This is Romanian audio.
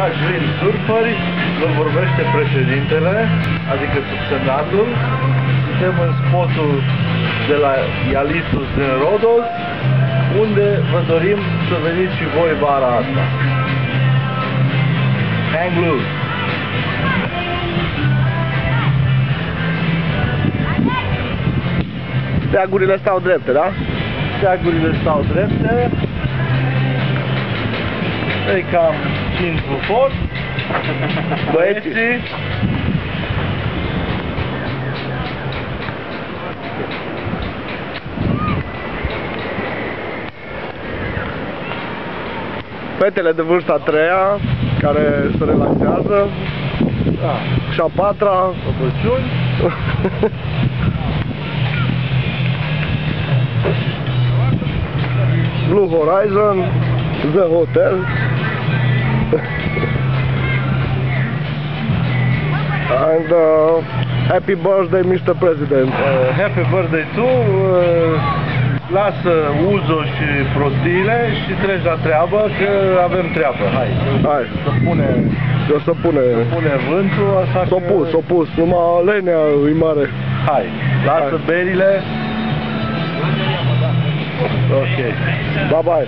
dragi windsurferi, vă vorbește președintele, adică subsemnatul. Suntem în spotul de la Ialisus din Rhodos, unde vă dorim să veniți și voi vara asta. Hang loose! Steagurile stau drepte, da? Steagurile stau drepte. E cam 5 bufori. Băieții. Fetele de vârsta a treia, care se relaxează. Da. Și a patra. Căpăciuni. Blue Horizon, The Hotel. And happy birthday, Mr. President. Happy birthday tu. Lasă Uzo și prostiile și treci la treabă, că avem treabă. Hai. Hai. Să pune vântul, așa S-o pus, numai lenea e mare. Hai, lasă berile. Ok. Bye bye.